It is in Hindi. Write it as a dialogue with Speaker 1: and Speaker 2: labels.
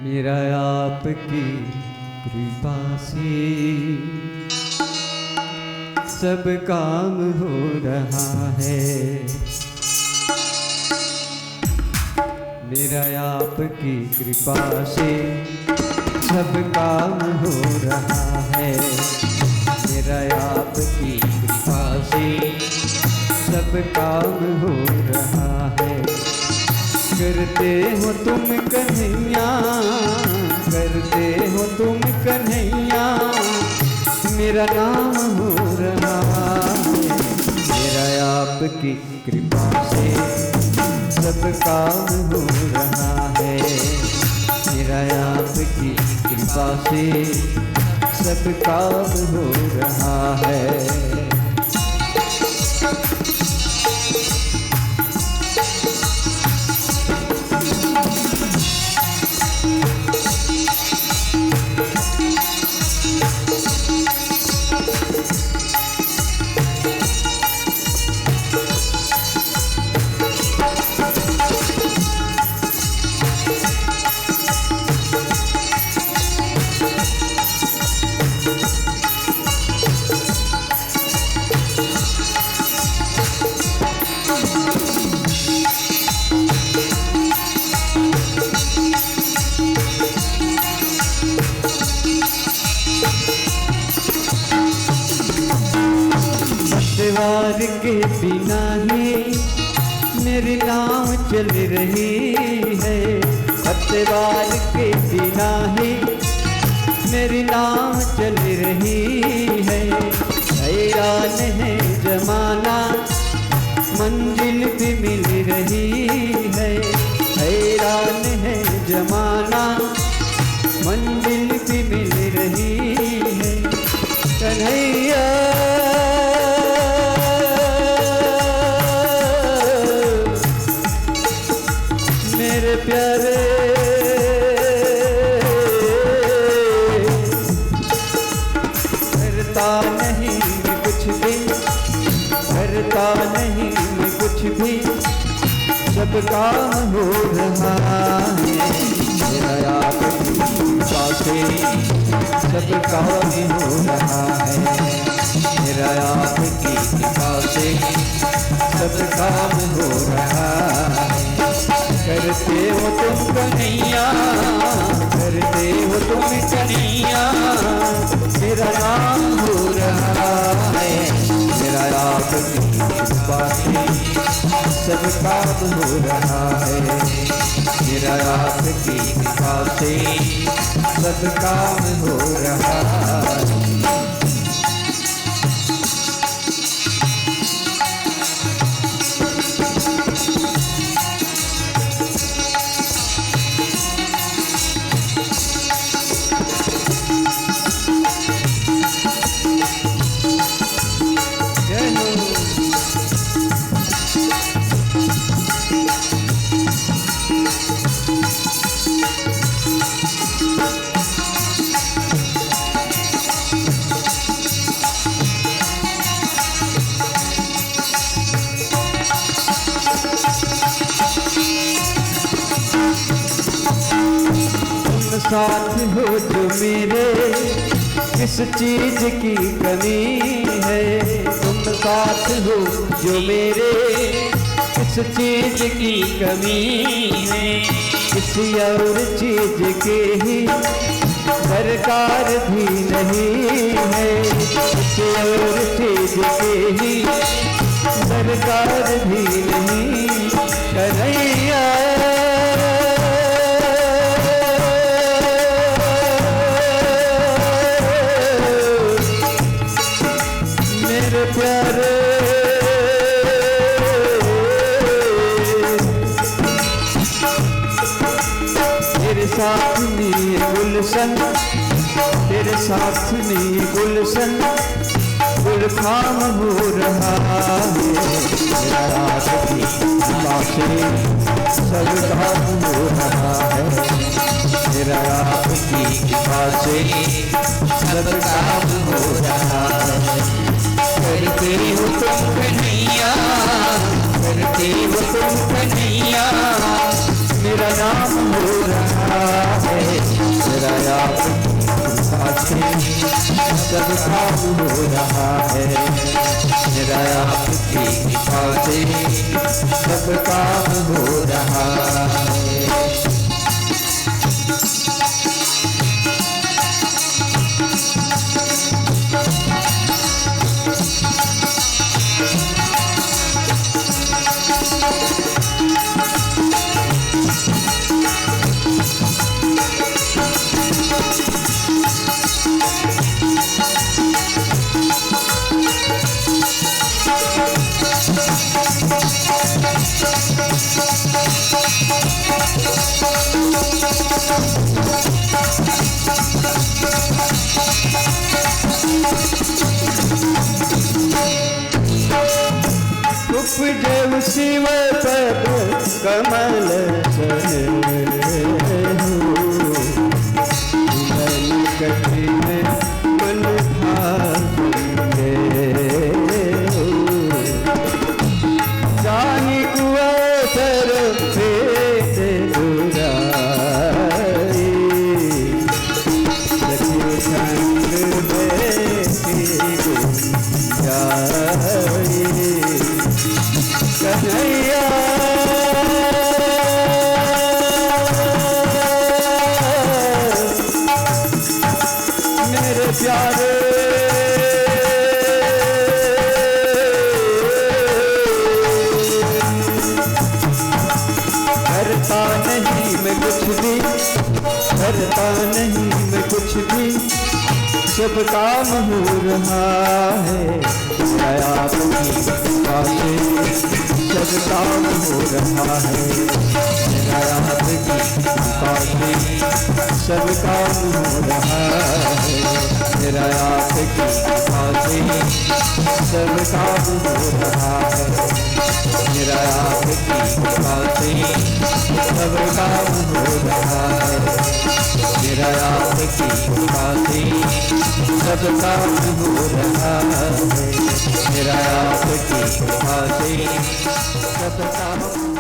Speaker 1: मेरा आपकी कृपा से सब काम हो रहा है। मेरा आपकी कृपा से सब काम हो रहा है। मेरा आपकी कृपा से सब काम हो रहा है। करते हो तुम कन्हैया, करते हो तुम कन्हैया, मेरा नाम हो रहा है। मेरा आपकी कृपा से सब काम हो रहा है। मेरा आपकी कृपा से सब काम हो रहा है। सत्वार के बिना ही मेरी नाव चल रही है। सत्वार के बिना ही मेरी नाव चल रही है। हैरान है जमाना मंजिल भी मिल रही है। हैरान है जमाना मंजिल भी मिल रही है। कन्हैया मेरे प्यारे, करता नहीं मैं कुछ भी, करता नहीं मैं कुछ भी, सब काम हो रहा है। मेरा आपकी कृपा से सब काम हो रहा है। मेरा आपकी कृपा से सब काम हो रहा है। करते हो तुम कन्हैया, करते हो तुम कन्हैया, मेरा नाम हो रहा है। मेरा आपकी कृपा से सब काम हो रहा है। मेरा आपकी कृपा से सब काम हो रहा है। साथ हो जो मेरे, किस चीज की कमी है। तुम साथ हो जो मेरे, किस चीज की कमी है। किसी और चीज के ही दरकार भी नहीं है। किसी और चीज के ही दरकार भी नहीं। कन्हैया प्यारे, तेरे साथ में गुलशन, तेरे साथ में गुलशन, गुल खाम हो रहा है। मेरा आपकी कृपा से सब काम हो रहा है। मेरा आपकी कृपा से सब काम हो रहा है। करते हो तुम कन्हैया, करते हो तुम कन्हैया, मेरा नाम हो रहा है। सब काम हो रहा है। मेरा आपकी कृपा से सब काम हो रहा है। उपजे शिव पद कमल कठिन मन भागे जानी कुआसर भेद दुराई लखी छंद बेटी गुंजाई कन्हैया मेरे प्यारे करता नहीं मैं कुछ भी, करता नहीं मैं कुछ भी, सब काम हो रहा है। आपकी कृपा से सब काम हो रहा है। आपकी कृपा से सब काम हो रहा है। आपकी कृपा से सब काम हो रहा है। आपकी कृपा से सब काम हो रहा है। आपकी कृपा से सब काम हो रहा है। आपकी कृपा से सब काम